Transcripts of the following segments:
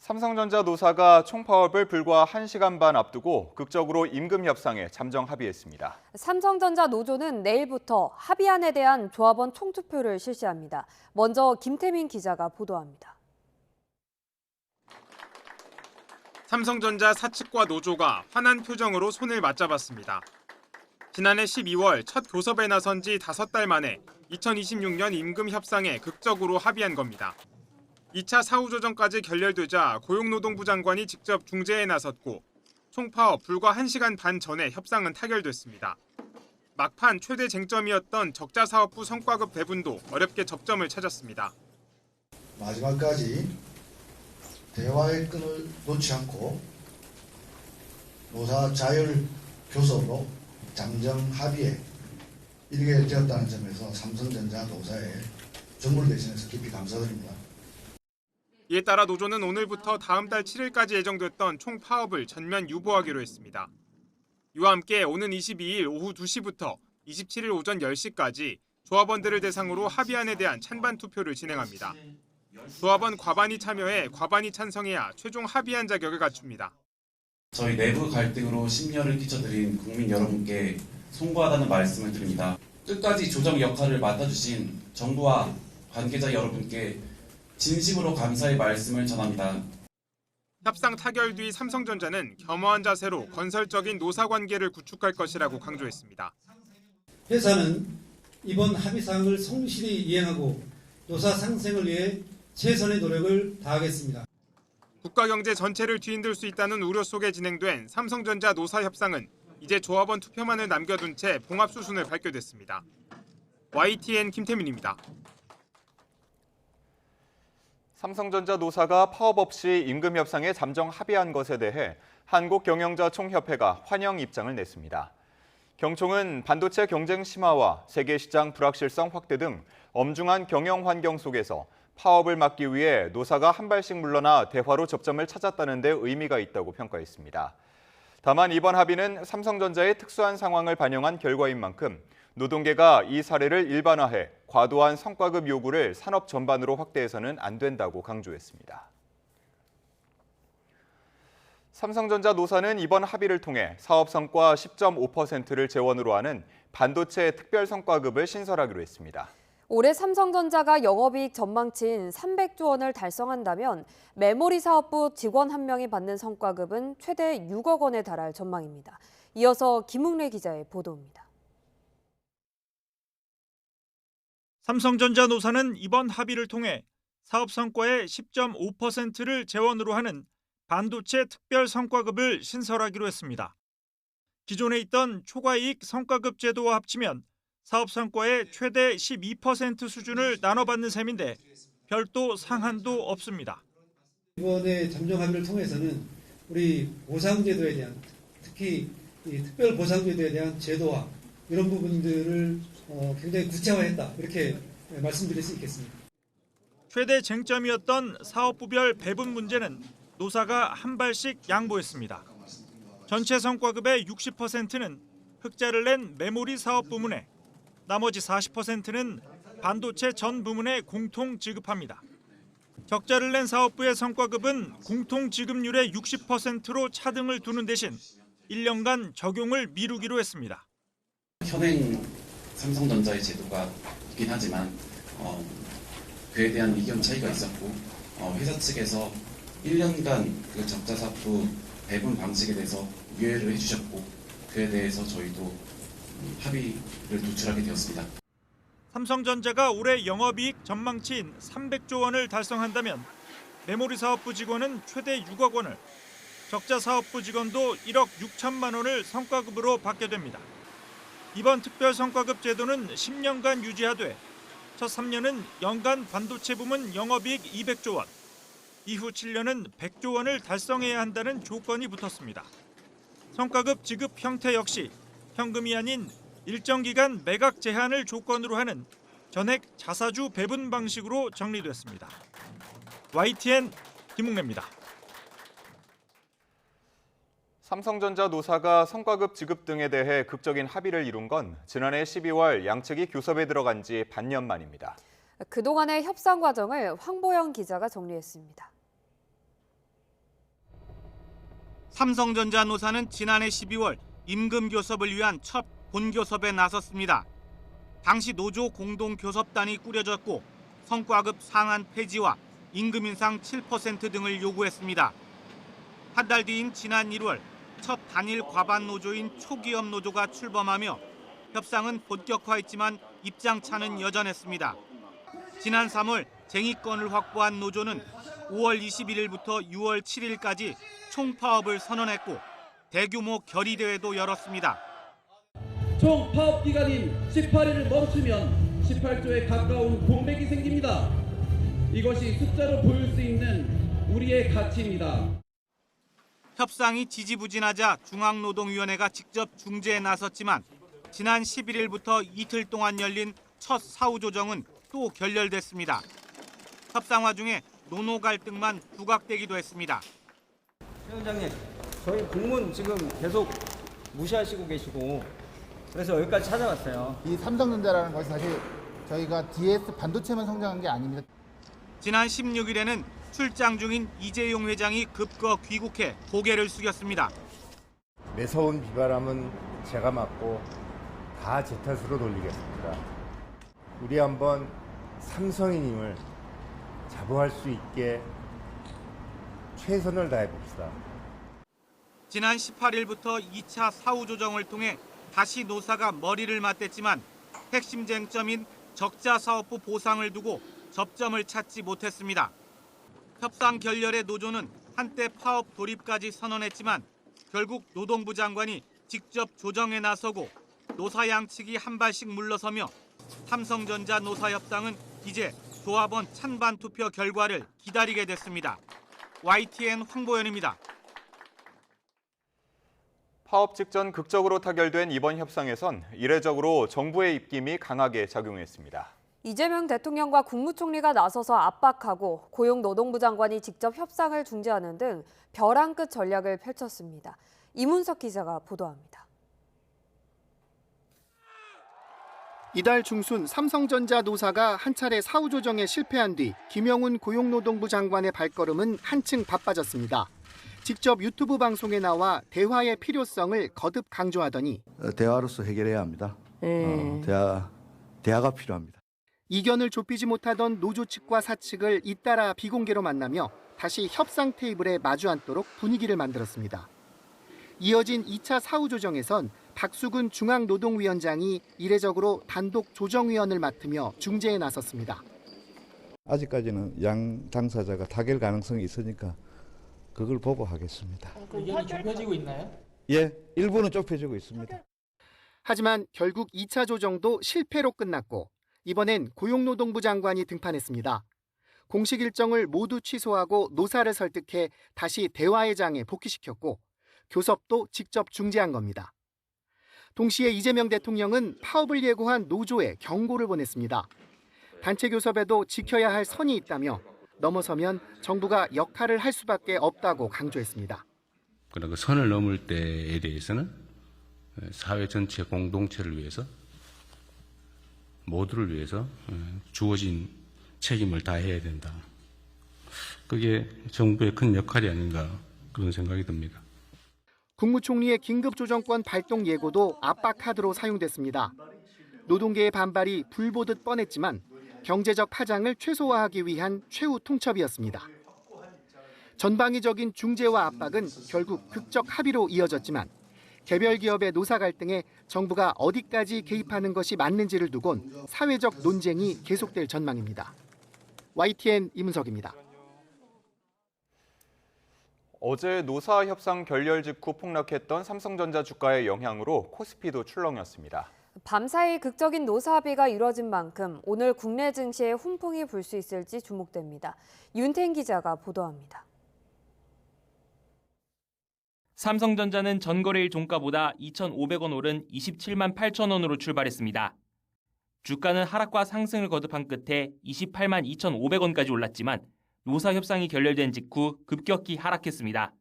삼성전자 노사가 총파업을 불과 1시간 반 앞두고 극적으로 임금 협상에 잠정 합의했습니다. 삼성전자 노조는 내일부터 합의안에 대한 조합원 총투표를 실시합니다. 먼저 김태민 기자가 보도합니다. 삼성전자 사측과 노조가 환한 표정으로 손을 맞잡았습니다. 지난해 12월 첫 교섭에 나선 지 5달 만에 2026년 임금 협상에 극적으로 합의한 겁니다. 2차 사후조정까지 결렬되자 고용노동부 장관이 직접 중재에 나섰고 총파업 불과 1시간 반 전에 협상은 타결됐습니다. 막판 최대 쟁점이었던 적자사업부 성과급 배분도 어렵게 접점을 찾았습니다. 마지막까지 대화의 끈을 놓지 않고 노사 자율 교섭으로 잠정 합의에 이르게 되었다는 점에서 삼성전자 노사에 정부를 대신해서 깊이 감사드립니다. 이에 따라 노조는 오늘부터 다음 달 7일까지 예정됐던 총파업을 전면 유보하기로 했습니다. 이와 함께 오는 22일 오후 2시부터 27일 오전 10시까지 조합원들을 대상으로 합의안에 대한 찬반 투표를 진행합니다. 조합원 과반이 참여해 과반이 찬성해야 최종 합의안 자격을 갖춥니다. 저희 내부 갈등으로 심려를 끼쳐드린 국민 여러분께 송구하다는 말씀을 드립니다. 끝까지 조정 역할을 맡아주신 정부와 관계자 여러분께 진심으로 감사의 말씀을 전합니다. 협상 타결 뒤 삼성전자는 겸허한 자세로 건설적인 노사관계를 구축할 것이라고 강조했습니다. 회사는 이번 합의사항을 성실히 이행하고 노사 상생을 위해 최선의 노력을 다하겠습니다. 국가 경제 전체를 뒤흔들 수 있다는 우려 속에 진행된 삼성전자 노사 협상은 이제 조합원 투표만을 남겨둔 채 봉합 수순을 밟게 됐습니다. YTN 김태민입니다. 삼성전자 노사가 파업 없이 임금 협상에 잠정 합의한 것에 대해 한국경영자총협회가 환영 입장을 냈습니다. 경총은 반도체 경쟁 심화와 세계 시장 불확실성 확대 등 엄중한 경영 환경 속에서 파업을 막기 위해 노사가 한 발씩 물러나 대화로 접점을 찾았다는 데 의미가 있다고 평가했습니다. 다만 이번 합의는 삼성전자의 특수한 상황을 반영한 결과인 만큼 노동계가 이 사례를 일반화해 과도한 성과급 요구를 산업 전반으로 확대해서는 안 된다고 강조했습니다. 삼성전자 노사는 이번 합의를 통해 사업 성과 10.5%를 재원으로 하는 반도체 특별 성과급을 신설하기로 했습니다. 올해 삼성전자가 영업이익 전망치인 300조 원을 달성한다면 메모리 사업부 직원 1명이 받는 성과급은 최대 6억 원에 달할 전망입니다. 이어서 김웅래 기자의 보도입니다. 삼성전자 노사는 이번 합의를 통해 사업 성과의 10.5%를 재원으로 하는 반도체 특별 성과급을 신설하기로 했습니다. 기존에 있던 초과이익 성과급 제도와 합치면 사업 성과의 최대 12% 수준을 나눠받는 셈인데 별도 상한도 없습니다. 이번에 잠정 합의를 통해서는 우리 보상제도에 대한 특히 이 특별 보상제도에 대한 제도화 이런 부분들을 굉장히 구체화했다 이렇게 말씀드릴 수 있겠습니다. 최대 쟁점이었던 사업부별 배분 문제는 노사가 한 발씩 양보했습니다. 전체 성과급의 60%는 흑자를 낸 메모리 사업 부문에 나머지 40%는 반도체 전 부문에 공통 지급합니다. 적자를 낸 사업부의 성과급은 공통 지급률의 60%로 차등을 두는 대신 1년간 적용을 미루기로 했습니다. 현행 삼성전자의 제도가 있긴 하지만 그에 대한 의견 차이가 있었고 회사 측에서 1년간 그 적자사업부 배분 방식에 대해서 유예를 해주셨고 그에 대해서 저희도 합의를 도출하게 되었습니다. 삼성전자가 올해 영업이익 전망치인 300조 원을 달성한다면 메모리 사업부 직원은 최대 6억 원을, 적자 사업부 직원도 1억 6천만 원을 성과급으로 받게 됩니다. 이번 특별 성과급 제도는 10년간 유지하되 첫 3년은 연간 반도체 부문 영업이익 200조 원, 이후 7년은 100조 원을 달성해야 한다는 조건이 붙었습니다. 성과급 지급 형태 역시 현금이 아닌 일정 기간 매각 제한을 조건으로 하는 전액 자사주 배분 방식으로 정리됐습니다. YTN 김웅래입니다. 삼성전자 노사가 성과급 지급 등에 대해 극적인 합의를 이룬 건 지난해 12월 양측이 교섭에 들어간 지 반년 만입니다. 그동안의 협상 과정을 황보영 기자가 정리했습니다. 삼성전자 노사는 지난해 12월 임금 교섭을 위한 첫 본교섭에 나섰습니다. 당시 노조 공동교섭단이 꾸려졌고 성과급 상한 폐지와 임금 인상 7% 등을 요구했습니다. 한 달 뒤인 지난 1월 첫 단일 과반 노조인 초기업 노조가 출범하며 협상은 본격화했지만 입장 차는 여전했습니다. 지난 3월 쟁의권을 확보한 노조는 5월 21일부터 6월 7일까지 총파업을 선언했고 대규모 결의대회도 열었습니다. 총 파업 기간인 18일을 멈추면 18조에 가까운 공백이 생깁니다. 이것이 숫자로 보일 수 있는 우리의 가치입니다. 협상이 지지부진하자 중앙노동위원회가 직접 중재에 나섰지만 지난 11일부터 이틀 동안 열린 첫 사후조정은 또 결렬됐습니다. 협상화 중에 노노 갈등만 부각되기도 했습니다. 최 원장님, 저희 공문 지금 계속 무시하시고 계시고 그래서 여기까지 찾아왔어요. 이 삼성전자라는 것이 사실 저희가 DS 반도체만 성장한 게 아닙니다. 지난 16일에는 출장 중인 이재용 회장이 급거 귀국해 고개를 숙였습니다. 매서운 비바람은 제가 맞고 다 제 탓으로 돌리겠습니다. 우리 한번 삼성인임을 자부할 수 있게 최선을 다해 봅시다. 지난 18일부터 2차 사후조정을 통해 다시 노사가 머리를 맞댔지만 핵심 쟁점인 적자사업부 보상을 두고 접점을 찾지 못했습니다. 협상 결렬의 노조는 한때 파업 돌입까지 선언했지만 결국 노동부 장관이 직접 조정에 나서고 노사 양측이 한 발씩 물러서며 삼성전자 노사 협상은 이제 조합원 찬반 투표 결과를 기다리게 됐습니다. YTN 황보현입니다. 파업 직전 극적으로 타결된 이번 협상에선 이례적으로 정부의 입김이 강하게 작용했습니다. 이재명 대통령과 국무총리가 나서서 압박하고 고용노동부 장관이 직접 협상을 중재하는 등 벼랑 끝 전략을 펼쳤습니다. 이문석 기자가 보도합니다. 이달 중순 삼성전자 노사가 한 차례 사후조정에 실패한 뒤 김영훈 고용노동부 장관의 발걸음은 한층 바빠졌습니다. 직접 유튜브 방송에 나와 대화의 필요성을 거듭 강조하더니 대화로서 해결해야 합니다. 대화가 필요합니다. 이견을 좁히지 못하던 노조 측과 사측을 잇따라 비공개로 만나며 다시 협상 테이블에 마주 앉도록 분위기를 만들었습니다. 이어진 2차 사후조정에선 박수근 중앙노동위원장이 이례적으로 단독 조정위원을 맡으며 중재에 나섰습니다. 아직까지는 양 당사자가 타결 가능성이 있으니까 그걸 보고 하겠습니다. 의견이 좁혀지고 있나요? 예, 일부는 좁혀지고 있습니다. 하지만 결국 2차 조정도 실패로 끝났고 이번엔 고용노동부 장관이 등판했습니다. 공식 일정을 모두 취소하고 노사를 설득해 다시 대화의 장에 복귀시켰고 교섭도 직접 중재한 겁니다. 동시에 이재명 대통령은 파업을 예고한 노조에 경고를 보냈습니다. 단체 교섭에도 지켜야 할 선이 있다며 넘어서면 정부가 역할을 할 수밖에 없다고 강조했습니다. 그러나 그 선을 넘을 때에 대해서는 사회 전체 공동체를 위해서 모두를 위해서 주어진 책임을 다해야 된다. 그게 정부의 큰 역할이 아닌가 그런 생각이 듭니다. 국무총리의 긴급조정권 발동 예고도 압박 카드로 사용됐습니다. 노동계의 반발이 불보듯 뻔했지만 경제적 파장을 최소화하기 위한 최후 통첩이었습니다. 전방위적인 중재와 압박은 결국 극적 합의로 이어졌지만 개별 기업의 노사 갈등에 정부가 어디까지 개입하는 것이 맞는지를 두곤 사회적 논쟁이 계속될 전망입니다. YTN 이문석입니다. 어제 노사 협상 결렬 직후 폭락했던 삼성전자 주가의 영향으로 코스피도 출렁였습니다. 밤사이 극적인 노사 합의가 이뤄진 만큼 오늘 국내 증시에 훈풍이 불 수 있을지 주목됩니다. 윤태인 기자가 보도합니다. 삼성전자는 전거래일 종가보다 2,500원 오른 27만 8천 원으로 출발했습니다. 주가는 하락과 상승을 거듭한 끝에 28만 2,500원까지 올랐지만 노사 협상이 결렬된 직후 급격히 하락했습니다.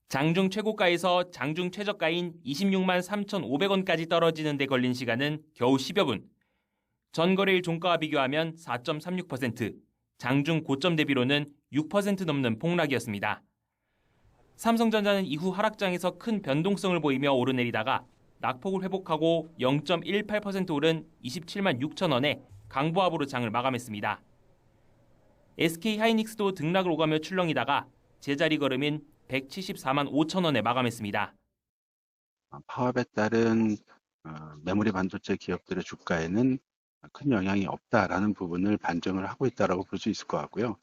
장중 최고가에서 장중 최저가인 26만 3,500원까지 떨어지는 데 걸린 시간은 겨우 10여 분. 전거래일 종가와 비교하면 4.36%, 장중 고점 대비로는 6% 넘는 폭락이었습니다. 삼성전자는 이후 하락장에서 큰 변동성을 보이며 오르내리다가 낙폭을 회복하고 0.18% 오른 27만 6천 원에 강보합으로 장을 마감했습니다. SK하이닉스도 등락을 오가며 출렁이다가 제자리 걸음인 174만 5천 원에 마감했습니다. 파업에 따른 메모리 반도체 기업들의 주가에는 큰 영향이 없다라는 부분을 반증을 하고 있다라고 볼 수 있을 것 같고요.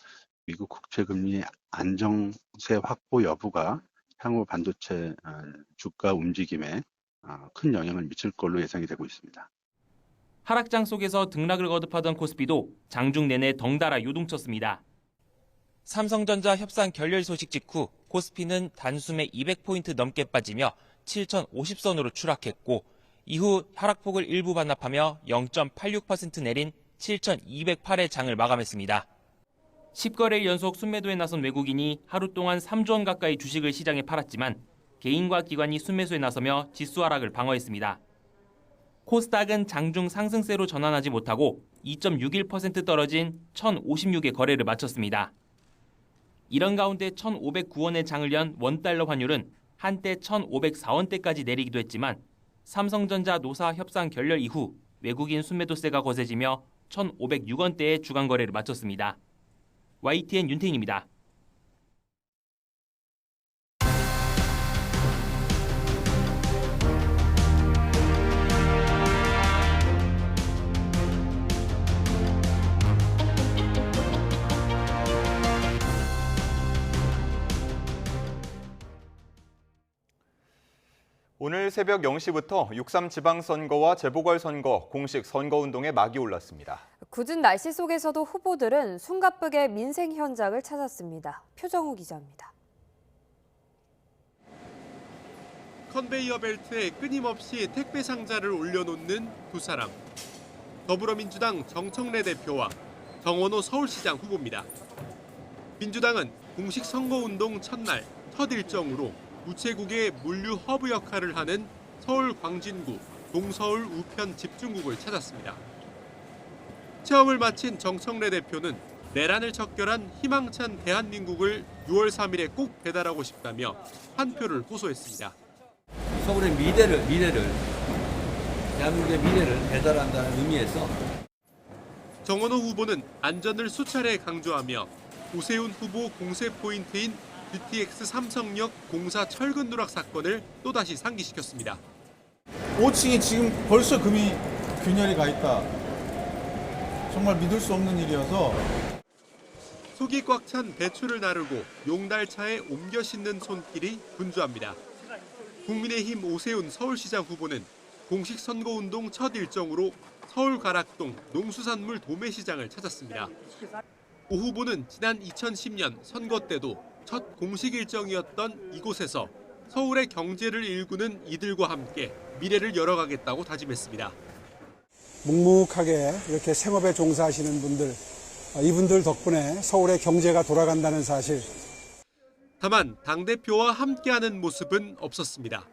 미국 국채금리 안정세 확보 여부가 향후 반도체 주가 움직임에 큰 영향을 미칠 걸로 예상이 되고 있습니다. 하락장 속에서 등락을 거듭하던 코스피도 장중 내내 덩달아 요동쳤습니다. 삼성전자 협상 결렬 소식 직후 코스피는 단숨에 200포인트 넘게 빠지며 7,050선으로 추락했고 이후 하락폭을 일부 반납하며 0.86% 내린 7,208의 장을 마감했습니다. 10거래일 연속 순매도에 나선 외국인이 하루 동안 3조 원 가까이 주식을 시장에 팔았지만 개인과 기관이 순매수에 나서며 지수 하락을 방어했습니다. 코스닥은 장중 상승세로 전환하지 못하고 2.61% 떨어진 1,056의 거래를 마쳤습니다. 이런 가운데 1,509원의 장을 연 원달러 환율은 한때 1,504원대까지 내리기도 했지만 삼성전자 노사 협상 결렬 이후 외국인 순매도세가 거세지며 1,506원대의 주간 거래를 마쳤습니다. YTN 윤태인입니다. 오늘 새벽 0시부터 6.3 지방선거와 재보궐선거 공식 선거운동에 막이 올랐습니다. 궂은 날씨 속에서도 후보들은 숨가쁘게 민생 현장을 찾았습니다. 표정우 기자입니다. 컨베이어 벨트에 끊임없이 택배 상자를 올려놓는 두 사람. 더불어민주당 정청래 대표와 정원호 서울시장 후보입니다. 민주당은 공식 선거운동 첫날 첫 일정으로 우체국의 물류 허브 역할을 하는 서울 광진구 동서울 우편 집중국을 찾았습니다. 체험을 마친 정청래 대표는 내란을 척결한 희망찬 대한민국을 6월 3일에 꼭 배달하고 싶다며 한 표를 호소했습니다. 서울의 미래를 대한민국의 미래를 배달한다는 의미에서 정원호 후보는 안전을 수차례 강조하며 오세훈 후보 공세 포인트인 GTX 삼성역 공사 철근 누락 사건을 또다시 상기시켰습니다. 5층에 지금 벌써 금이 균열이 가 있다. 정말 믿을 수 없는 일이어서 속이 꽉 찬 배추를 나르고 용달차에 옮겨 싣는 손길이 분주합니다. 국민의힘 오세훈 서울시장 후보는 공식 선거운동 첫 일정으로 서울 가락동 농수산물 도매시장을 찾았습니다. 오 후보는 지난 2010년 선거 때도 첫 공식 일정이었던 이곳에서 서울의 경제를 일구는 이들과 함께 미래를 열어가겠다고 다짐했습니다. 묵묵하게 이렇게 생업에 종사하시는 분들, 이분들 덕분에 서울의 경제가 돌아간다는 사실. 다만 당대표와 함께하는 모습은 없었습니다.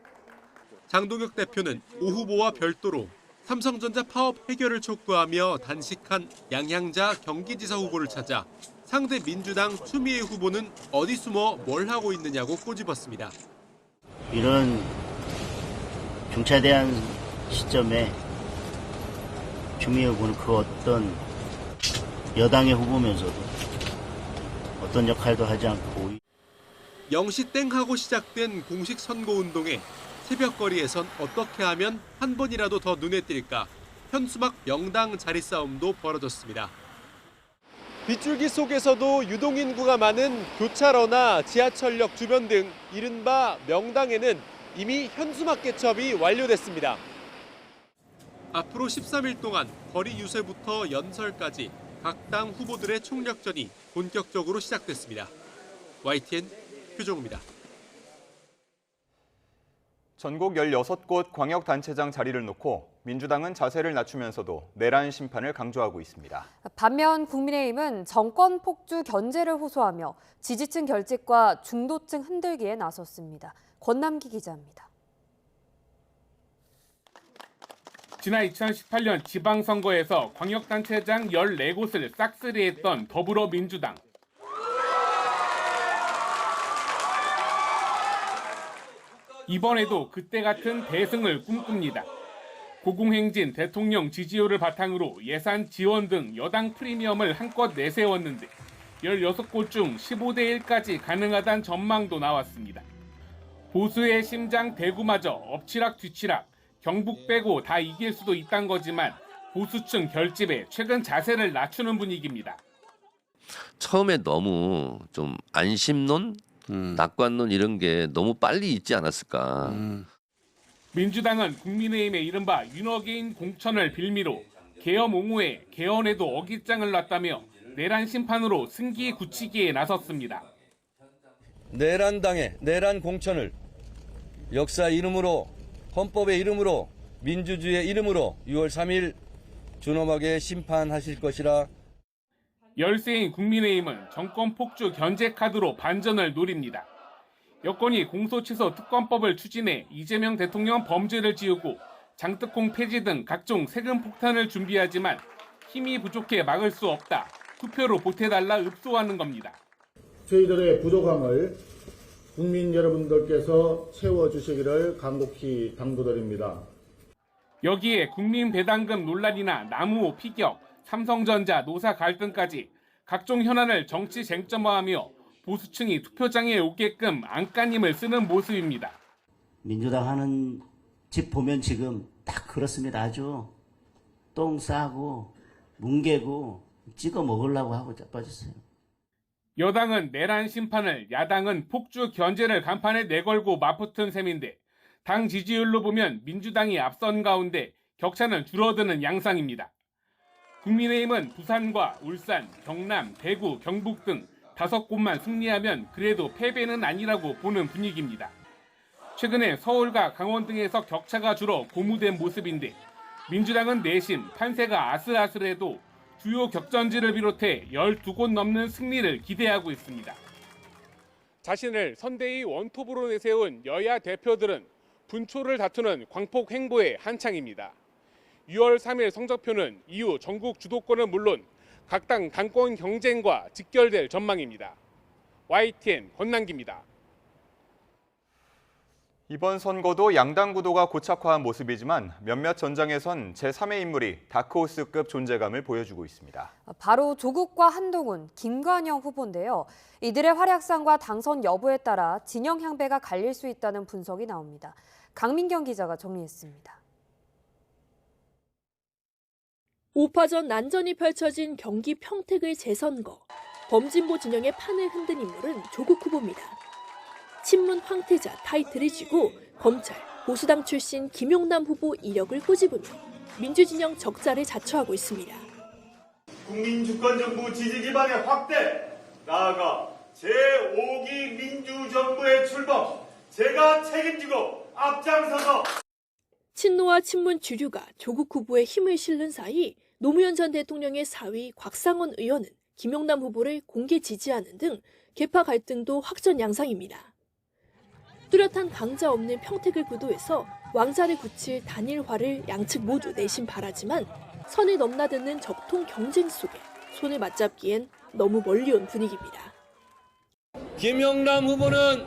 장동혁 대표는 오 후보와 별도로 삼성전자 파업 해결을 촉구하며 단식한 양향자 경기지사 후보를 찾아 상대 민주당 추미애 후보는 어디 숨어 뭘 하고 있느냐고 꼬집었습니다. 이런 중차대한 시점에 추미애 후보는 그 어떤 여당의 후보면서도 어떤 역할도 하지 않고 0시 땡 하고 시작된 공식 선거운동에 새벽거리에선 어떻게 하면 한 번이라도 더 눈에 띌까 현수막 명당 자리 싸움도 벌어졌습니다. 빗줄기 속에서도 유동인구가 많은 교차로나 지하철역 주변 등 이른바 명당에는 이미 현수막 개첩이 완료됐습니다. 앞으로 13일 동안 거리 유세부터 연설까지 각 당 후보들의 총력전이 본격적으로 시작됐습니다. YTN 표정우입니다. 전국 16곳 광역단체장 자리를 놓고 민주당은 자세를 낮추면서도 내란 심판을 강조하고 있습니다. 반면 국민의힘은 정권 폭주 견제를 호소하며 지지층 결집과 중도층 흔들기에 나섰습니다. 권남기 기자입니다. 지난 2018년 지방선거에서 광역단체장 14곳을 싹쓸이했던 더불어민주당. 이번에도 그때 같은 대승을 꿈꿉니다. 고공행진 대통령 지지율을 바탕으로 예산 지원 등 여당 프리미엄을 한껏 내세웠는데 16곳 중 15대 1까지 가능하다는 전망도 나왔습니다. 보수의 심장 대구마저 엎치락 뒤치락, 경북 빼고 다 이길 수도 있단 거지만 보수층 결집에 최근 자세를 낮추는 분위기입니다. 처음에 너무 좀 안심론, 낙관론 이런 게 너무 빨리 있지 않았을까. 민주당은 국민의힘의 이른바 윤어게인 공천을 빌미로 계엄 옹호에 개헌에도 어깃장을 놨다며 내란 심판으로 승기 굳히기에 나섰습니다. 내란당의 내란 공천을 역사 이름으로, 헌법의 이름으로, 민주주의의 이름으로 6월 3일 준엄하게 심판하실 것이라. 열세인 국민의힘은 정권 폭주 견제 카드로 반전을 노립니다. 여권이 공소취소 특검법을 추진해 이재명 대통령 범죄를 지우고 장특콩 폐지 등 각종 세금 폭탄을 준비하지만 힘이 부족해 막을 수 없다. 투표로 보태달라 읍소하는 겁니다. 저희들의 부족함을 국민 여러분들께서 채워주시기를 간곡히 당부드립니다. 여기에 국민 배당금 논란이나 나무 피격, 삼성전자 노사 갈등까지 각종 현안을 정치 쟁점화하며 보수층이 투표장에 오게끔 안간힘을 쓰는 모습입니다. 민주당 하는 집 보면 지금 딱 그렇습니다. 아주 똥 싸고 뭉개고 찍어 먹으려고 하고 자빠졌어요. 여당은 내란 심판을, 야당은 폭주 견제를 간판에 내걸고 맞붙은 셈인데 당 지지율로 보면 민주당이 앞선 가운데 격차는 줄어드는 양상입니다. 국민의힘은 부산과 울산, 경남, 대구, 경북 등 5곳만 승리하면 그래도 패배는 아니라고 보는 분위기입니다. 최근에 서울과 강원 등에서 격차가 줄어 고무된 모습인데 민주당은 내심 판세가 아슬아슬해도 주요 격전지를 비롯해 12곳 넘는 승리를 기대하고 있습니다. 자신을 선대위 원톱으로 내세운 여야 대표들은 분초를 다투는 광폭 행보에 한창입니다. 6월 3일 성적표는 이후 전국 주도권은 물론 각 당 당권 경쟁과 직결될 전망입니다. YTN 권남기입니다. 이번 선거도 양당 구도가 고착화한 모습이지만 몇몇 전장에선 제3의 인물이 다크호스급 존재감을 보여주고 있습니다. 바로 조국과 한동훈, 김관영 후보인데요. 이들의 활약상과 당선 여부에 따라 진영 향배가 갈릴 수 있다는 분석이 나옵니다. 강민경 기자가 정리했습니다. 5파전 난전이 펼쳐진 경기 평택의 재선거. 범진보 진영의 판을 흔든 인물은 조국 후보입니다. 친문 황태자 타이틀을 쥐고 검찰, 보수당 출신 김용남 후보 이력을 꼬집으며 민주진영 적자를 자초하고 있습니다. 국민주권정부 지지 기반의 확대, 나아가 제5기 민주정부의 출범, 제가 책임지고 앞장서서 친노와 친문 주류가 조국 후보의 힘을 실는 사이 노무현 전 대통령의 사위 곽상원 의원은 김용남 후보를 공개 지지하는 등 계파 갈등도 확전 양상입니다. 뚜렷한 강자 없는 평택을 구도해서 왕자를 굳힐 단일화를 양측 모두 내심 바라지만 선을 넘나드는 적통 경쟁 속에 손을 맞잡기엔 너무 멀리 온 분위기입니다. 김용남 후보는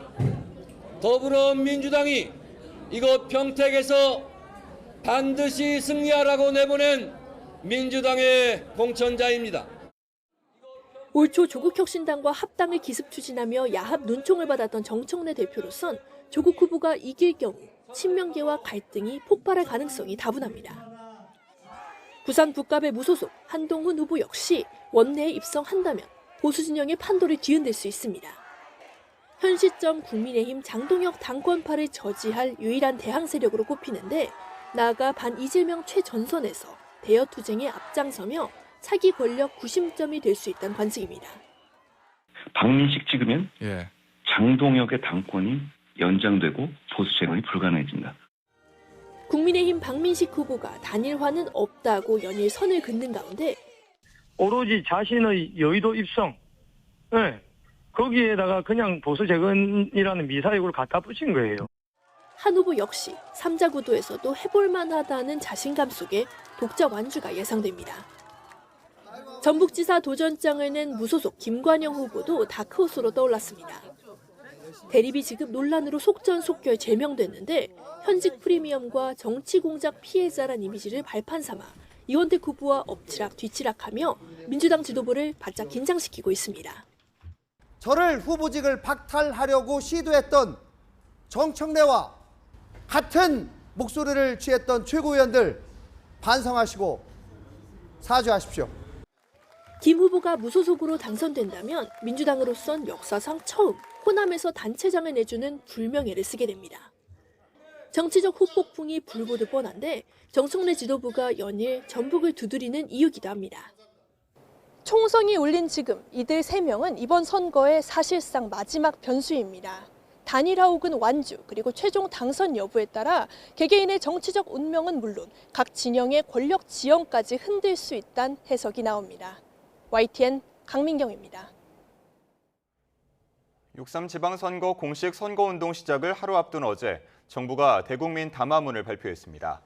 더불어민주당이 이곳 평택에서 반드시 승리하라고 내보낸 민주당의 공천자입니다. 올 초 조국혁신당과 합당을 기습 추진하며 야합 눈총을 받았던 정청래 대표로선 조국 후보가 이길 경우 친명계와 갈등이 폭발할 가능성이 다분합니다. 부산 북갑의 무소속 한동훈 후보 역시 원내에 입성한다면 보수 진영의 판도를 뒤흔들 수 있습니다. 현 시점 국민의힘 장동혁 당권파를 저지할 유일한 대항 세력으로 꼽히는데 나아가 반 이재명 최전선에서 대여 투쟁에 앞장서며 차기 권력 구심점이 될 수 있다는 관측입니다. 박민식 찍으면 장동혁의 당권이 연장되고 보수 재건이 불가능해집니다. 국민의힘 박민식 후보가 단일화는 없다고 연일 선을 긋는 가운데 오로지 자신의 여의도 입성, 거기에다가 그냥 보수 재건이라는 미사역을 갖다 붙인 거예요. 한 후보 역시 3자 구도에서도 해볼 만하다는 자신감 속에 독자 완주가 예상됩니다. 전북지사 도전장을 낸 무소속 김관영 후보도 다크호스로 떠올랐습니다. 대리비 지급 논란으로 속전속결 제명됐는데 현직 프리미엄과 정치 공작 피해자란 이미지를 발판 삼아 이원택 후보와 엎치락 뒤치락하며 민주당 지도부를 바짝 긴장시키고 있습니다. 저를 후보직을 박탈하려고 시도했던 정청래와 같은 목소리를 취했던 최고위원들 반성하시고 사죄하십시오. 김 후보가 무소속으로 당선된다면 민주당으로선 역사상 처음 호남에서 단체장을 내주는 불명예를 쓰게 됩니다. 정치적 후폭풍이 불보듯 뻔한데 정청래 지도부가 연일 전북을 두드리는 이유기도 합니다. 총성이 울린 지금 이들 3명은 이번 선거의 사실상 마지막 변수입니다. 단일화 혹은 완주 그리고 최종 당선 여부에 따라 개개인의 정치적 운명은 물론 각 진영의 권력 지형까지 흔들 수 있다는 해석이 나옵니다. YTN 강민경입니다. 6.3 지방선거 공식 선거운동 시작을 하루 앞둔 어제 정부가 대국민 담화문을 발표했습니다.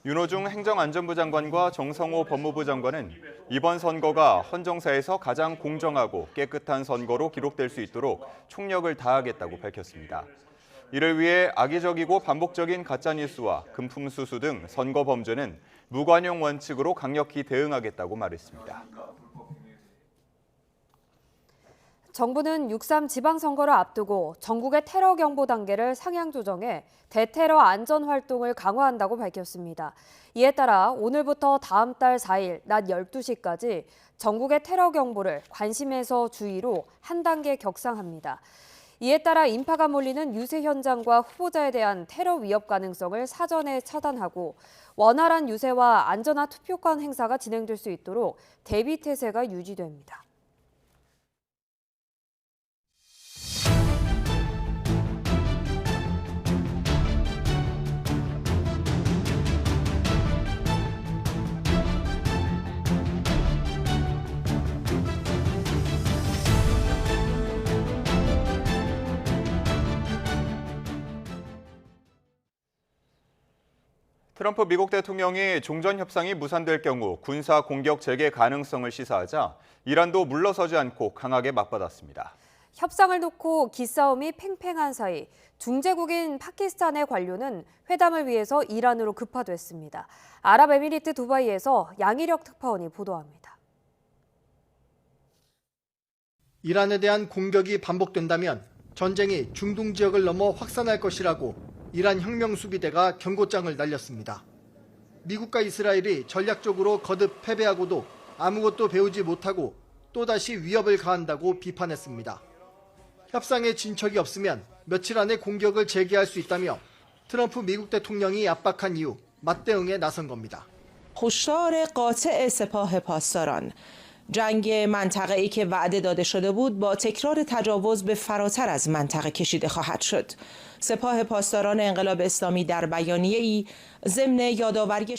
윤호중 행정안전부 장관과 정성호 법무부 장관은 이번 선거가 헌정사에서 가장 공정하고 깨끗한 선거로 기록될 수 있도록 총력을 다하겠다고 밝혔습니다. 이를 위해 악의적이고 반복적인 가짜뉴스와 금품수수 등 선거 범죄는 무관용 원칙으로 강력히 대응하겠다고 말했습니다. 정부는 6.3 지방선거를 앞두고 전국의 테러 경보 단계를 상향 조정해 대테러 안전 활동을 강화한다고 밝혔습니다. 이에 따라 오늘부터 다음 달 4일 낮 12시까지 전국의 테러 경보를 관심에서 주의로 한 단계 격상합니다. 이에 따라 인파가 몰리는 유세 현장과 후보자에 대한 테러 위협 가능성을 사전에 차단하고 원활한 유세와 안전한 투표권 행사가 진행될 수 있도록 대비 태세가 유지됩니다. 트럼프 미국 대통령이 종전 협상이 무산될 경우 군사 공격 재개 가능성을 시사하자 이란도 물러서지 않고 강하게 맞받았습니다. 협상을 놓고 기싸움이 팽팽한 사이 중재국인 파키스탄의 관료는 회담을 위해서 이란으로 급파됐습니다. 아랍에미리트 두바이에서 양희력 특파원이 보도합니다. 이란에 대한 공격이 반복된다면 전쟁이 중동 지역을 넘어 확산할 것이라고 이란 혁명수비대가 경고장을 날렸습니다. 미국과 이스라엘이 전략적으로 거듭 패배하고도 아무것도 배우지 못하고 또다시 위협을 가한다고 비판했습니다. 협상에 진척이 없으면 며칠 안에 공격을 재개할 수 있다며 트럼프 미국 대통령이 압박한 이후 맞대응에 나선 겁니다. هشدار قاطع سپاه پاسداران جنگ منطقه‌ای که وعده داده شده بود با تکرار تجاوز به فراتر از منطقه کشیده خواهد شد. سپاه پاسداران انقلاب اسلامی در بیانیه‌ای ضمن یادآوری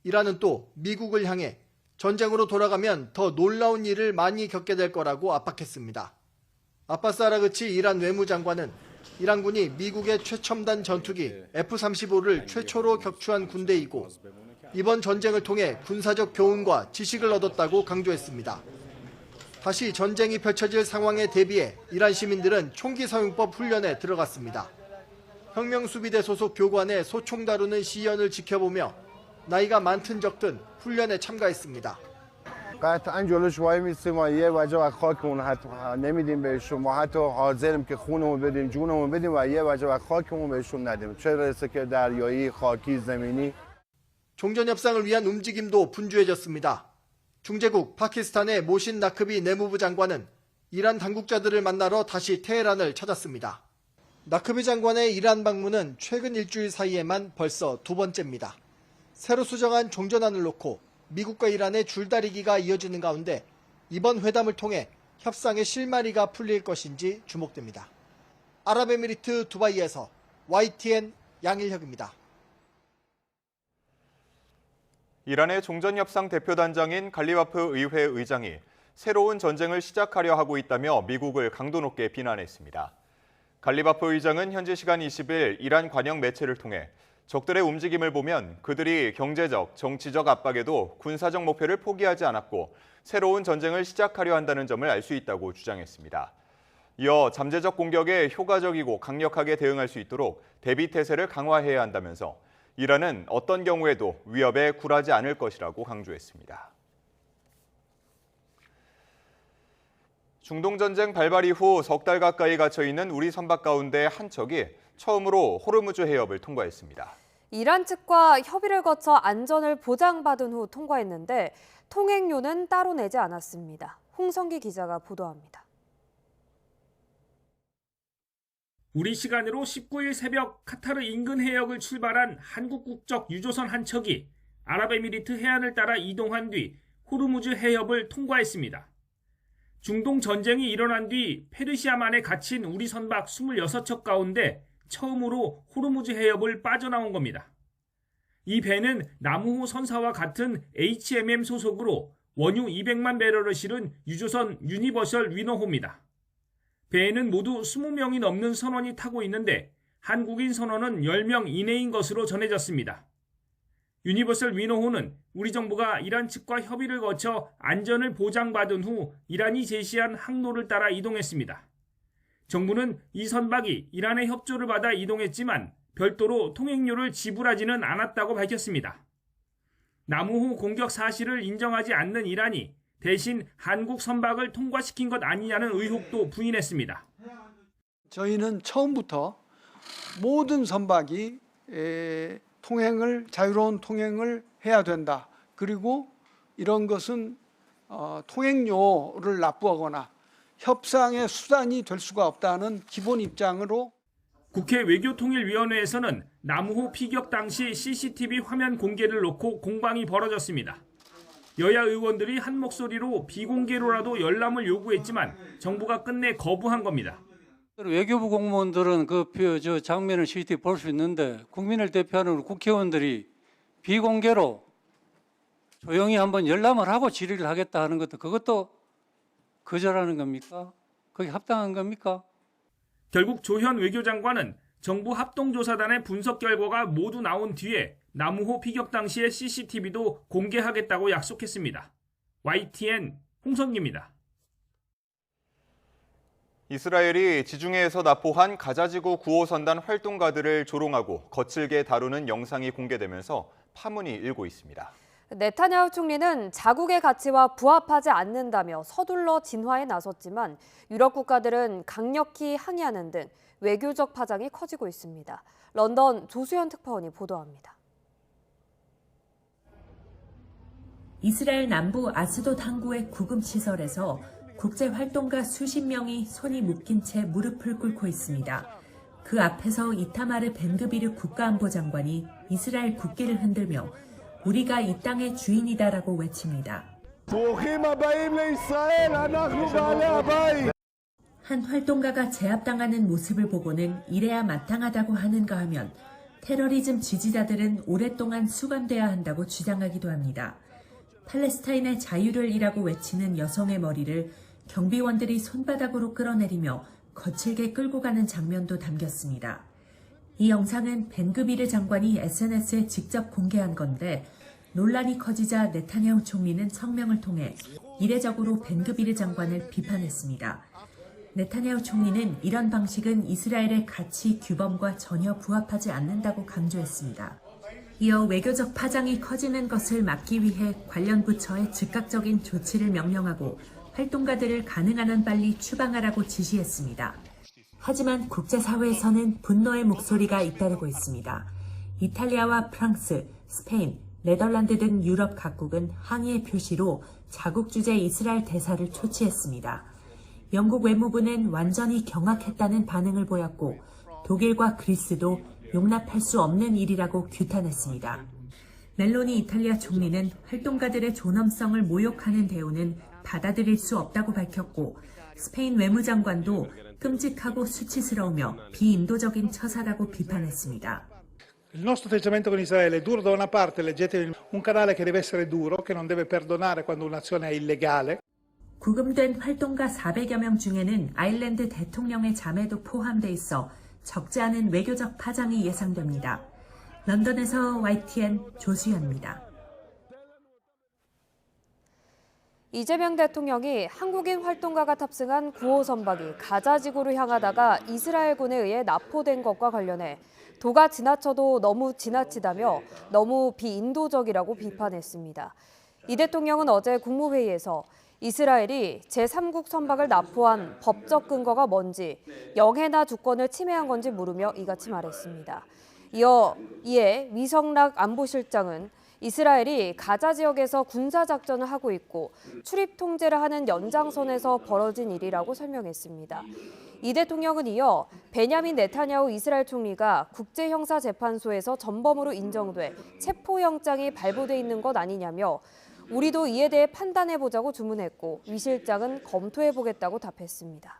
이란은 또 미국을 향해 전쟁으로 돌아가면 더 놀라운 일을 많이 겪게 될 거라고 압박했습니다. 아바스 아라그치 이란 외무장관은 이란군이 미국의 최첨단 전투기 F-35를 최초로 격추한 군대이고 이번 전쟁을 통해 군사적 교훈과 지식을 얻었다고 강조했습니다. 다시 전쟁이 펼쳐질 상황에 대비해 이란 시민들은 총기 사용법 훈련에 들어갔습니다. 혁명수비대 소속 교관의 소총 다루는 시연을 지켜보며 나이가 많든 적든 훈련에 참가했습니다. قطعا جلوش وای میستیم و یه وجه و خاکمون حتی نمیدیم بهشون ما حتی حاضریم که خونمون بدیم جونمون بدیم و یه وجه و خاکمون بهشون ندیم چه برسه که دریایی خاکی زمینی 종전 협상을 위한 움직임도 분주해졌습니다. 중재국 파키스탄의 모신 나크비 내무부 장관은 이란 당국자들을 만나러 다시 테헤란을 찾았습니다. 나크비 장관의 이란 방문은 최근 일주일 사이에만 벌써 2번째입니다. 새로 수정한 종전안을 놓고 미국과 이란의 줄다리기가 이어지는 가운데 이번 회담을 통해 협상의 실마리가 풀릴 것인지 주목됩니다. 아랍에미리트 두바이에서 YTN 양일혁입니다. 이란의 종전협상 대표단장인 갈리바프 의회 의장이 새로운 전쟁을 시작하려 하고 있다며 미국을 강도 높게 비난했습니다. 갈리바프 의장은 현지 시간 20일 이란 관영 매체를 통해 적들의 움직임을 보면 그들이 경제적, 정치적 압박에도 군사적 목표를 포기하지 않았고 새로운 전쟁을 시작하려 한다는 점을 알 수 있다고 주장했습니다. 이어 잠재적 공격에 효과적이고 강력하게 대응할 수 있도록 대비 태세를 강화해야 한다면서 이란은 어떤 경우에도 위협에 굴하지 않을 것이라고 강조했습니다. 중동전쟁 발발 이후 석 달 가까이 갇혀 있는 우리 선박 가운데 한 척이 처음으로 호르무즈 해협을 통과했습니다. 이란 측과 협의를 거쳐 안전을 보장받은 후 통과했는데 통행료는 따로 내지 않았습니다. 홍성기 기자가 보도합니다. 우리 시간으로 19일 새벽 카타르 인근 해역을 출발한 한국 국적 유조선 한 척이 아랍에미리트 해안을 따라 이동한 뒤 호르무즈 해협을 통과했습니다. 중동 전쟁이 일어난 뒤 페르시아만에 갇힌 우리 선박 26척 가운데 처음으로 호르무즈 해협을 빠져나온 겁니다. 이 배는 남우호 선사와 같은 HMM 소속으로 원유 200만 배럴을 실은 유조선 유니버셜 위너호입니다. 배에는 모두 20명이 넘는 선원이 타고 있는데 한국인 선원은 10명 이내인 것으로 전해졌습니다. 유니버설 위너호는 우리 정부가 이란 측과 협의를 거쳐 안전을 보장받은 후 이란이 제시한 항로를 따라 이동했습니다. 정부는 이 선박이 이란의 협조를 받아 이동했지만 별도로 통행료를 지불하지는 않았다고 밝혔습니다. 남우호 공격 사실을 인정하지 않는 이란이 대신 한국 선박을 통과시킨 것 아니냐는 의혹도 부인했습니다. 저희는 처음부터 모든 선박이 자유로운 통행을 해야 된다. 그리고 이런 것은 통행료를 납부하거나 협상의 수단이 될 수가 없다는 기본 입장으로 국회 외교통일위원회에서는 남우호 피격 당시 CCTV 화면 공개를 놓고 공방이 벌어졌습니다. 여야 의원들이 한 목소리로 비공개로라도 열람을 요구했지만 정부가 끝내 거부한 겁니다. 외교부 공무원들은 저 장면을 CCTV 볼 수 있는데 국민을 대표하는 국회의원들이 비공개로 조용히 한번 열람을 하고 질의를 하겠다 하는 것도 그것도 거절하는 겁니까? 그게 합당한 겁니까? 결국 조현 외교장관은 정부 합동조사단의 분석 결과가 모두 나온 뒤에 남우호 피격 당시의 CCTV도 공개하겠다고 약속했습니다. YTN 홍성기입니다. 이스라엘이 지중해에서 납포한 가자지구 구호선단 활동가들을 조롱하고 거칠게 다루는 영상이 공개되면서 파문이 일고 있습니다. 네타냐후 총리는 자국의 가치와 부합하지 않는다며 서둘러 진화에 나섰지만 유럽 국가들은 강력히 항의하는 등 외교적 파장이 커지고 있습니다. 런던 조수연 특파원이 보도합니다. 이스라엘 남부 아스돗 항구의 구금시설에서 국제활동가 수십 명이 손이 묶인 채 무릎을 꿇고 있습니다. 그 앞에서 이타마르 벤그비르 국가안보장관이 이스라엘 국기를 흔들며 우리가 이 땅의 주인이다라고 외칩니다. 한 활동가가 제압당하는 모습을 보고는 이래야 마땅하다고 하는가 하면 테러리즘 지지자들은 오랫동안 수감돼야 한다고 주장하기도 합니다. 팔레스타인의 자유를 이라고 외치는 여성의 머리를 경비원들이 손바닥으로 끌어내리며 거칠게 끌고 가는 장면도 담겼습니다. 이 영상은 벤그비르 장관이 SNS에 직접 공개한 건데 논란이 커지자 네타냐후 총리는 성명을 통해 이례적으로 벤그비르 장관을 비판했습니다. 네타냐후 총리는 이런 방식은 이스라엘의 가치 규범과 전혀 부합하지 않는다고 강조했습니다. 이어 외교적 파장이 커지는 것을 막기 위해 관련 부처에 즉각적인 조치를 명령하고 활동가들을 가능한 한 빨리 추방하라고 지시했습니다. 하지만 국제사회에서는 분노의 목소리가 잇따르고 있습니다. 이탈리아와 프랑스, 스페인, 네덜란드 등 유럽 각국은 항의의 표시로 자국 주재 이스라엘 대사를 초치했습니다. 영국 외무부는 완전히 경악했다는 반응을 보였고 독일과 그리스도 용납할 수 없는 일이라고 규탄했습니다. 멜로니 이탈리아 총리는 활동가들의 존엄성을 모욕하는 대우는 받아들일 수 없다고 밝혔고 스페인 외무장관도 끔찍하고 수치스러우며 비인도적인 처사라고 비판했습니다. Il nostro atteggiamento con Israele è duro da una parte, leggete un canale che deve essere duro, che non deve perdonare quando un'azione è illegale. 구금된 활동가 400여 명 중에는 아일랜드 대통령의 자매도 포함돼 있어 적지 않은 외교적 파장이 예상됩니다. 런던에서 YTN 조수연입니다. 이재명 대통령이 한국인 활동가가 탑승한 9호 선박이 가자 지구로 향하다가 이스라엘군에 의해 납포된 것과 관련해 도가 지나쳐도 너무 지나치다며 너무 비인도적이라고 비판했습니다. 이 대통령은 어제 국무회의에서 이스라엘이 제3국 선박을 납포한 법적 근거가 뭔지, 영해나 주권을 침해한 건지 물으며 이같이 말했습니다. 이에 위성락 안보실장은 이스라엘이 가자 지역에서 군사작전을 하고 있고 출입 통제를 하는 연장선에서 벌어진 일이라고 설명했습니다. 이 대통령은 이어 베냐민 네타냐후 이스라엘 총리가 국제형사재판소에서 전범으로 인정돼 체포영장이 발부돼 있는 것 아니냐며 우리도 이에 대해 판단해보자고 주문했고 위 실장은 검토해보겠다고 답했습니다.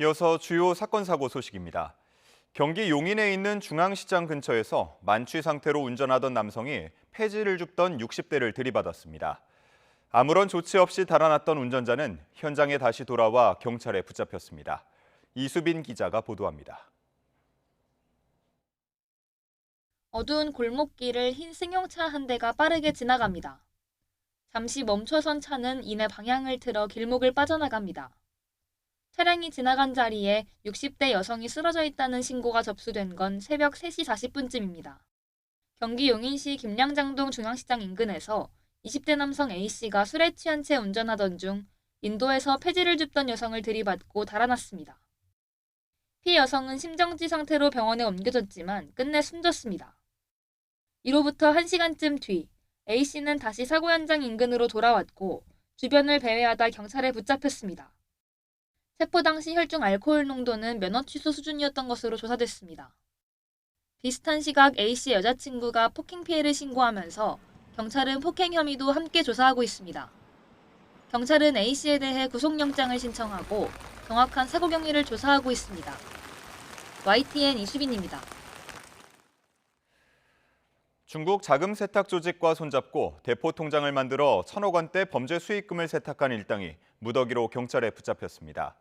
이어서 주요 사건 사고 소식입니다. 경기 용인에 있는 중앙시장 근처에서 만취 상태로 운전하던 남성이 폐지를 줍던 60대를 들이받았습니다. 아무런 조치 없이 달아났던 운전자는 현장에 다시 돌아와 경찰에 붙잡혔습니다. 이수빈 기자가 보도합니다. 어두운 골목길을 흰 승용차 한 대가 빠르게 지나갑니다. 잠시 멈춰선 차는 이내 방향을 틀어 길목을 빠져나갑니다. 차량이 지나간 자리에 60대 여성이 쓰러져 있다는 신고가 접수된 건 새벽 3시 40분쯤입니다. 경기 용인시 김양장동 중앙시장 인근에서 20대 남성 A씨가 술에 취한 채 운전하던 중 인도에서 폐지를 줍던 여성을 들이받고 달아났습니다. 피해 여성은 심정지 상태로 병원에 옮겨졌지만 끝내 숨졌습니다. 이로부터 1시간쯤 뒤 A씨는 다시 사고 현장 인근으로 돌아왔고 주변을 배회하다 경찰에 붙잡혔습니다. 체포 당시 혈중 알코올 농도는 면허 취소 수준이었던 것으로 조사됐습니다. 비슷한 시각 A씨의 여자친구가 폭행 피해를 신고하면서 경찰은 폭행 혐의도 함께 조사하고 있습니다. 경찰은 A씨에 대해 구속영장을 신청하고 정확한 사고 경위를 조사하고 있습니다. YTN 이수빈입니다. 중국 자금 세탁 조직과 손잡고 대포 통장을 만들어 1,000억 원대 범죄 수익금을 세탁한 일당이 무더기로 경찰에 붙잡혔습니다.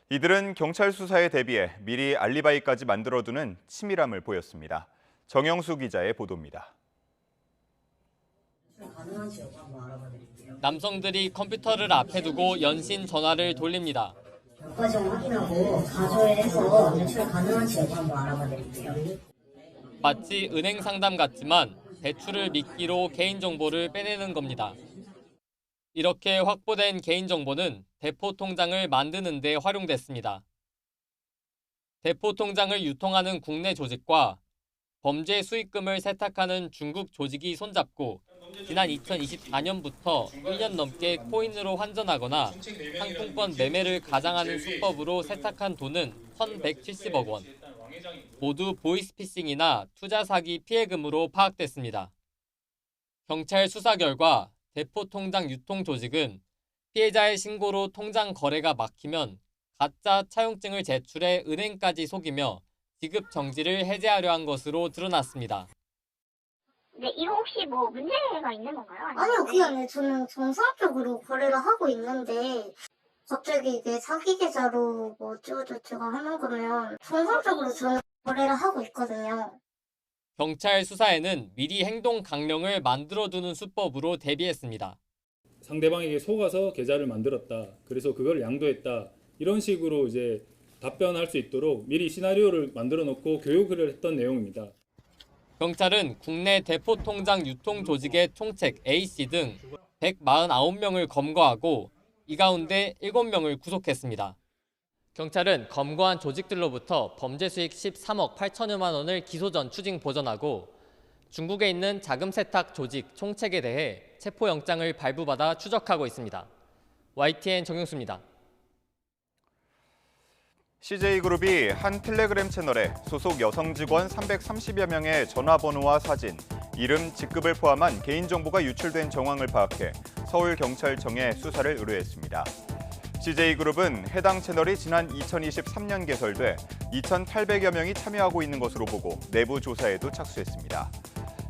이들은 경찰 수사에 대비해 미리 알리바이까지 만들어두는 치밀함을 보였습니다. 정영수 기자의 보도입니다. 남성들이 컴퓨터를 앞에 두고 연신 전화를 돌립니다. 과정 확인하고 가조해서 연출 가능한지 여부 한번 알아봐 드릴게요. 마치 은행 상담 같지만 대출을 미끼로 개인정보를 빼내는 겁니다. 이렇게 확보된 개인정보는 대포 통장을 만드는 데 활용됐습니다. 대포 통장을 유통하는 국내 조직과 범죄 수익금을 세탁하는 중국 조직이 손잡고 지난 2024년부터 1년 넘게 코인으로 환전하거나 상품권 매매를 가장하는 수법으로 세탁한 돈은 1,170억 원. 모두 보이스피싱이나 투자 사기 피해금으로 파악됐습니다. 경찰 수사 결과 대포 통장 유통 조직은 피해자의 신고로 통장 거래가 막히면 가짜 차용증을 제출해 은행까지 속이며 지급 정지를 해제하려 한 것으로 드러났습니다. 네, 이거 혹시 뭐 문제가 있는 건가요? 아니요, 그게 아니라 저는 정상적으로 거래를 하고 있는데 갑자기 이게 사기 계좌로 뭐 어쩌고저쩌고 하는 거면 정상적으로 저는 거래를 하고 있거든요. 경찰 수사에는 미리 행동 강령을 만들어두는 수법으로 대비했습니다. 상대방에게 속아서 계좌를 만들었다. 그래서 그걸 양도했다. 이런 식으로 이제 답변할 수 있도록 미리 시나리오를 만들어 놓고 교육을 했던 내용입니다. 경찰은 국내 대포 통장 유통 조직의 총책 A씨 등 149명을 검거하고 이 가운데 7명을 구속했습니다. 경찰은 검거한 조직들로부터 범죄 수익 13억 8천여만 원을 기소 전 추징 보전하고 중국에 있는 자금 세탁 조직 총책에 대해 체포영장을 발부받아 추적하고 있습니다. YTN 정영수입니다. CJ그룹이 한 텔레그램 채널에 소속 여성 직원 330여 명의 전화번호와 사진, 이름, 직급을 포함한 개인정보가 유출된 정황을 파악해 서울경찰청에 수사를 의뢰했습니다. CJ그룹은 해당 채널이 지난 2023년 개설돼 2,800여 명이 참여하고 있는 것으로 보고 내부 조사에도 착수했습니다.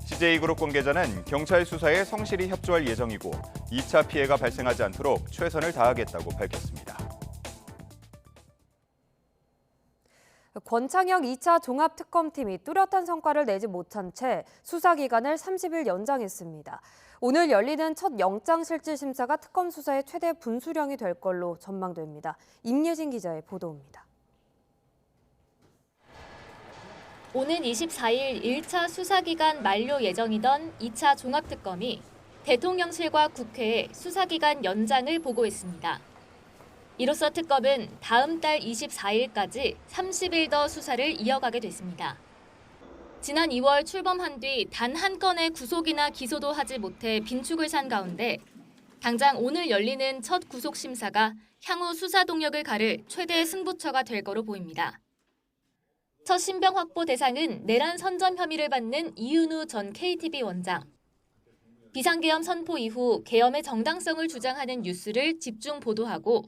CJ그룹 관계자는 경찰 수사에 성실히 협조할 예정이고 2차 피해가 발생하지 않도록 최선을 다하겠다고 밝혔습니다. 권창혁 2차 종합특검팀이 뚜렷한 성과를 내지 못한 채 수사기간을 30일 연장했습니다. 오늘 열리는 첫 영장실질심사가 특검 수사의 최대 분수령이 될 걸로 전망됩니다. 임예진 기자의 보도입니다. 오는 24일 1차 수사기간 만료 예정이던 2차 종합특검이 대통령실과 국회에 수사기간 연장을 보고했습니다. 이로써 특검은 다음 달 24일까지 30일 더 수사를 이어가게 됐습니다. 지난 2월 출범한 뒤 단 한 건의 구속이나 기소도 하지 못해 빈축을 산 가운데 당장 오늘 열리는 첫 구속심사가 향후 수사 동력을 가를 최대의 승부처가 될 거로 보입니다. 첫 신병 확보 대상은 내란 선전 혐의를 받는 이은우 전 KTB 원장. 비상계엄 선포 이후 계엄의 정당성을 주장하는 뉴스를 집중 보도하고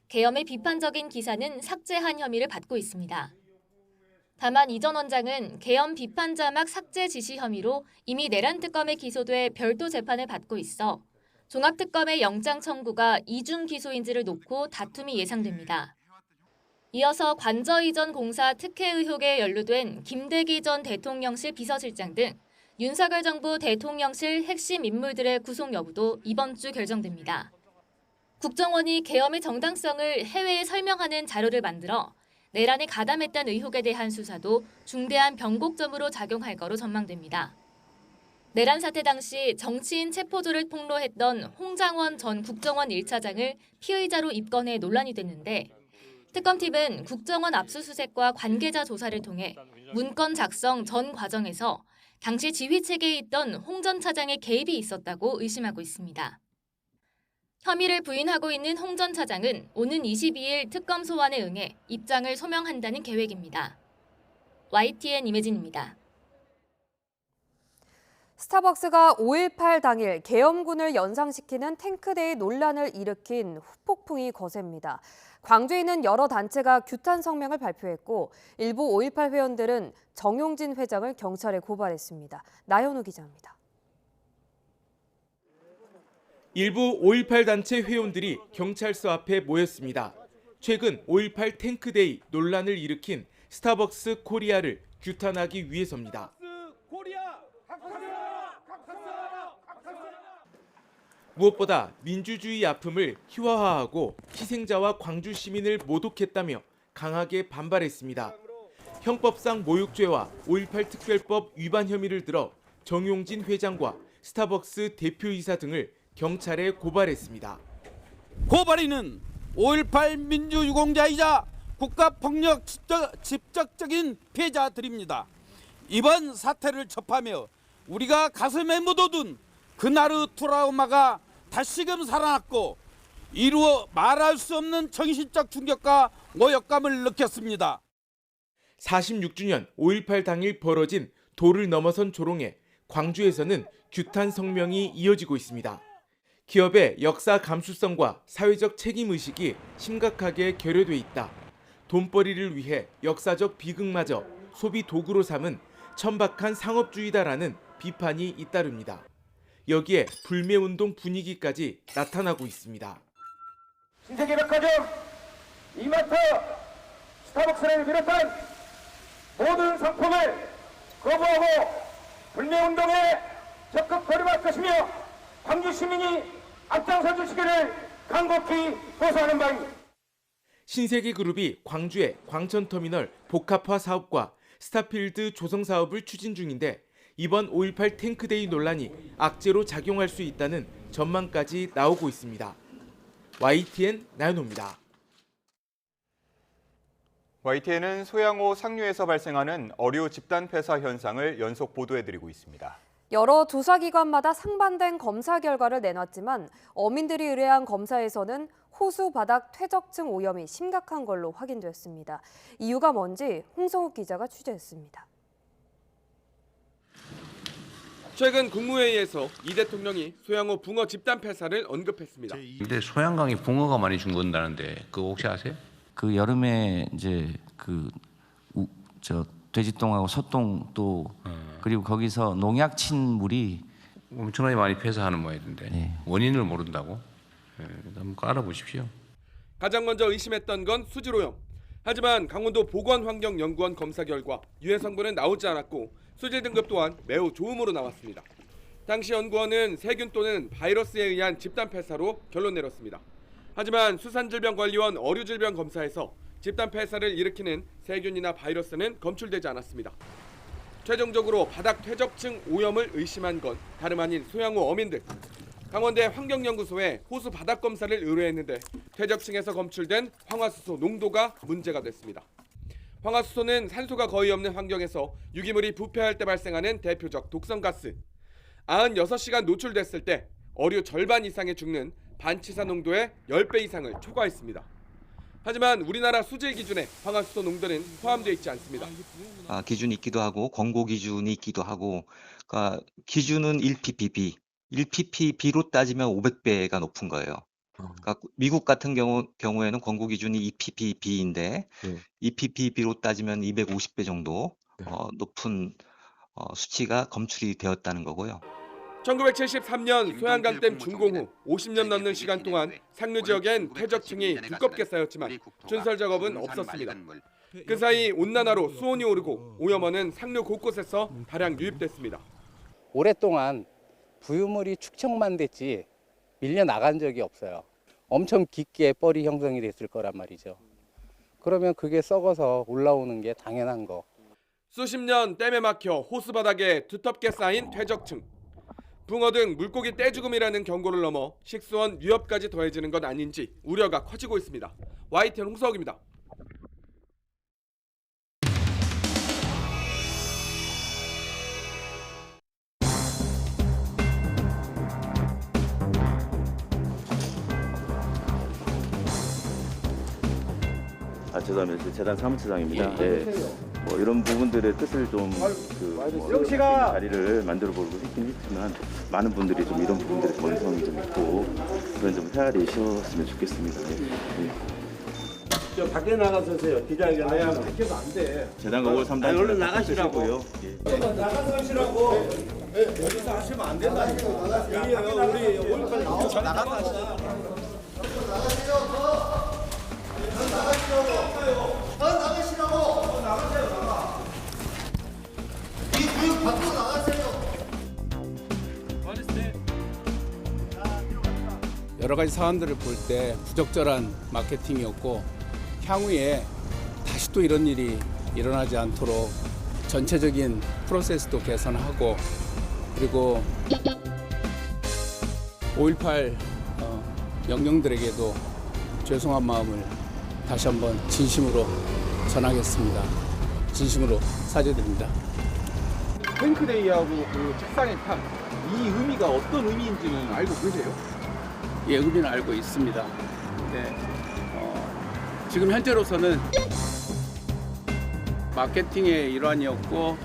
계엄의 비판적인 기사는 삭제한 혐의를 받고 있습니다. 다만 이 전 원장은 계엄 비판 자막 삭제 지시 혐의로 이미 내란 특검에 기소돼 별도 재판을 받고 있어 종합특검의 영장 청구가 이중 기소인지를 놓고 다툼이 예상됩니다. 이어서 관저 이전 공사 특혜 의혹에 연루된 김대기 전 대통령실 비서실장 등 윤석열 정부 대통령실 핵심 인물들의 구속 여부도 이번 주 결정됩니다. 국정원이 계엄의 정당성을 해외에 설명하는 자료를 만들어 내란에 가담했다는 의혹에 대한 수사도 중대한 변곡점으로 작용할 거로 전망됩니다. 내란 사태 당시 정치인 체포조를 폭로했던 홍장원 전 국정원 1차장을 피의자로 입건해 논란이 됐는데 특검팀은 국정원 압수수색과 관계자 조사를 통해 문건 작성 전 과정에서 당시 지휘체계에 있던 홍 전 차장의 개입이 있었다고 의심하고 있습니다. 혐의를 부인하고 있는 홍 전 차장은 오는 22일 특검 소환에 응해 입장을 소명한다는 계획입니다. YTN 임혜진입니다. 스타벅스가 5.18 당일 계엄군을 연상시키는 탱크데이 논란을 일으킨 후폭풍이 거셉니다. 광주에 있는 여러 단체가 규탄 성명을 발표했고 일부 5.18 회원들은 정용진 회장을 경찰에 고발했습니다. 나현우 기자입니다. 일부 5.18 단체 회원들이 경찰서 앞에 모였습니다. 최근 5.18 탱크데이 논란을 일으킨 스타벅스 코리아를 규탄하기 위해서입니다. 무엇보다 민주주의 아픔을 희화화하고 희생자와 광주 시민을 모독했다며 강하게 반발했습니다. 형법상 모욕죄와 5.18 특별법 위반 혐의를 들어 정용진 회장과 스타벅스 대표이사 등을 경찰에 고발했습니다. 고발인은 5.18 민주유공자이자 국가폭력 직접적인 피해자들입니다. 이번 사태를 접하며 우리가 가슴에 묻어둔 그날의 트라우마가 다시금 살아났고 이루어 말할 수 없는 정신적 충격과 모욕감을 느꼈습니다. 46주년 5.18 당일 벌어진 도를 넘어선 조롱에 광주에서는 규탄 성명이 이어지고 있습니다. 기업의 역사 감수성과 사회적 책임의식이 심각하게 결여돼 있다. 돈벌이를 위해 역사적 비극마저 소비 도구로 삼은 천박한 상업주의다라는 비판이 잇따릅니다. 여기에 불매운동 분위기까지 나타나고 있습니다. 신세계백화점, 이마트, 스타벅스를 비롯한 모든 상품을 거부하고 불매운동에 적극 돌입할 것이며 광주 시민이 앞장서 주시기를 간곡히 호소하는 바입니다. 신세계그룹이 광주의 광천터미널 복합화 사업과 스타필드 조성 사업을 추진 중인데 이번 5.18 탱크데이 논란이 악재로 작용할 수 있다는 전망까지 나오고 있습니다. YTN 나연호입니다. YTN은 소양호 상류에서 발생하는 어류 집단 폐사 현상을 연속 보도해드리고 있습니다. 여러 조사기관마다 상반된 검사 결과를 내놨지만 어민들이 의뢰한 검사에서는 호수 바닥 퇴적층 오염이 심각한 걸로 확인됐습니다. 이유가 뭔지 홍성욱 기자가 취재했습니다. 최근 국무회의에서 이 대통령이 소양호 붕어 집단 폐사를 언급했습니다. 근데 소양강에 붕어가 많이 죽는다는데 그거 혹시 아세요? 그 여름에 이제 돼지똥하고 소똥 또 그리고 거기서 농약 친 물이 엄청나게 많이 폐사하는 모양인데 네. 원인을 모른다고? 한번 알아보십시오. 가장 먼저 의심했던 건 수질 오염. 하지만 강원도 보건환경연구원 검사 결과 유해 성분은 나오지 않았고 수질 등급 또한 매우 좋음으로 나왔습니다. 당시 연구원은 세균 또는 바이러스에 의한 집단 폐사로 결론 내렸습니다. 하지만 수산질병관리원 어류질병 검사에서 집단 폐사를 일으키는 세균이나 바이러스는 검출되지 않았습니다. 최종적으로 바닥 퇴적층 오염을 의심한 건 다름 아닌 소양호 어민들. 강원대 환경연구소에 호수 바닥 검사를 의뢰했는데 퇴적층에서 검출된 황화수소 농도가 문제가 됐습니다. 황화수소는 산소가 거의 없는 환경에서 유기물이 부패할 때 발생하는 대표적 독성가스. 96시간 노출됐을 때 어류 절반 이상이 죽는 반치사 농도의 10배 이상을 초과했습니다. 하지만 우리나라 수질 기준에 황화수소 농도는 포함되어 있지 않습니다. 기준이 있기도 하고 권고 기준이 있기도 하고, 그러니까 기준은 1ppb, 1ppb로 따지면 500배가 높은 거예요. 그러니까 미국 같은 경우에는 권고 기준이 2ppb인데 2ppb로 따지면 250배 정도 높은 수치가 검출이 되었다는 거고요. 1973년 소양강댐 준공 후 50년 넘는 시간 동안 상류 지역엔 퇴적층이 두껍게 쌓였지만 준설 작업은 없었습니다. 그 사이 온난화로 수온이 오르고 오염원은 상류 곳곳에서 다량 유입됐습니다. 오랫동안 부유물이 축적만 됐지 밀려 나간 적이 없어요. 엄청 깊게 뻘이 형성이 됐을 거란 말이죠. 그러면 그게 썩어서 올라오는 게 당연한 거. 수십 년 댐에 막혀 호수 바닥에 두텁게 쌓인 퇴적층. 붕어 등 물고기 떼죽음이라는 경고를 넘어 식수원 위협까지 더해지는 것 아닌지 우려가 커지고 있습니다. YTN 홍석입니다. 죄송합니다. 재단 사무처장입니다. 뭐 이런 부분들의 뜻을 좀 자리를 만들어 보고 있긴 했지만 많은 분들이 좀 이런 부분들에 원성이 좀 있고 그런 좀 헤아려 주셨으면 좋겠습니다. 저 밖에 나가서세요. 기자회견 해야 밖에서 안 돼. 재단과 5월 3단 얼른 나가시라고요. 나가서 하시라고. 여기서 하시면 안 된다니까. 우리 5월까지 나가서 나가시죠. 여러 가지 사안들을 볼 때 부적절한 마케팅이었고 향후에 다시 또 이런 일이 일어나지 않도록 전체적인 프로세스도 개선하고 그리고 5.18 영령들에게도 죄송한 마음을 다시 한번 진심으로 전하겠습니다. 진심으로 사죄드립니다. 탱크데이하고 그 책상의 탑, 이 의미가 어떤 의미인지는 알고 계세요? 예, 의미는 알고 있습니다. 네, 지금 현재로서는 마케팅의 일환이었고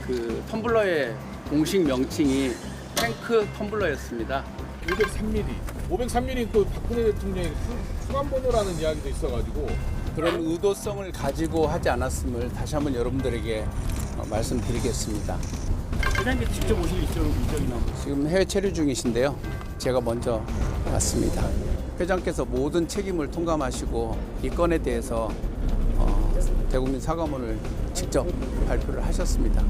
그 텀블러의 공식 명칭이 탱크 텀블러였습니다. 503mm 그 박근혜 대통령이 수감번호라는 이야기도 있어가지고 그런 의도성을 가지고 하지 않았음을 다시 한번 여러분들에게 말씀드리겠습니다. 회장님 직접 오실 일정이나 지금 해외 체류 중이신데요. 제가 먼저 왔습니다. 회장께서 모든 책임을 통감하시고 이 건에 대해서 대국민 사과문을 직접 발표를 하셨습니다.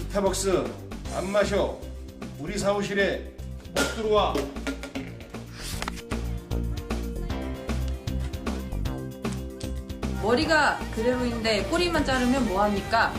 스타벅스 안 마셔. 우리 사무실에 못 들어와. 머리가 그대로인데 꼬리만 자르면 뭐합니까?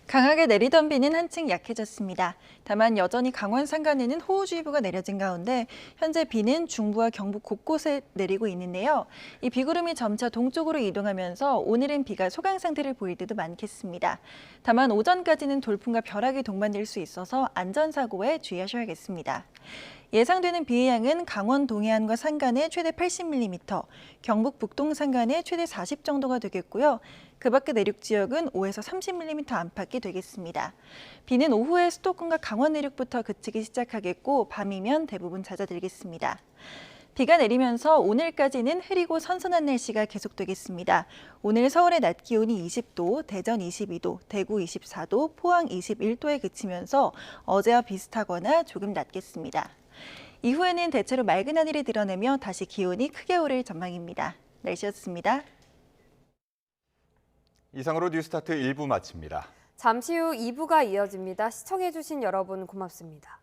강하게 내리던 비는 한층 약해졌습니다. 다만 여전히 강원 산간에는 호우주의보가 내려진 가운데 현재 비는 중부와 경북 곳곳에 내리고 있는데요. 이 비구름이 점차 동쪽으로 이동하면서 오늘은 비가 소강 상태를 보일 때도 많겠습니다. 다만 오전까지는 돌풍과 벼락이 동반될 수 있어서 안전사고에 주의하셔야겠습니다. 예상되는 비의 양은 강원 동해안과 산간에 최대 80mm, 경북 북동 산간에 최대 40 정도가 되겠고요. 그 밖의 내륙 지역은 5에서 30mm 안팎이 되겠습니다. 비는 오후에 수도권과 강원 내륙부터 그치기 시작하겠고 밤이면 대부분 잦아들겠습니다. 비가 내리면서 오늘까지는 흐리고 선선한 날씨가 계속되겠습니다. 오늘 서울의 낮 기온이 20도, 대전 22도, 대구 24도, 포항 21도에 그치면서 어제와 비슷하거나 조금 낮겠습니다. 이후에는 대체로 맑은 하늘이 드러내며 다시 기온이 크게 오를 전망입니다. 날씨였습니다. 이상으로 뉴스타트 1부 마칩니다. 잠시 후 2부가 이어집니다. 시청해주신 여러분 고맙습니다.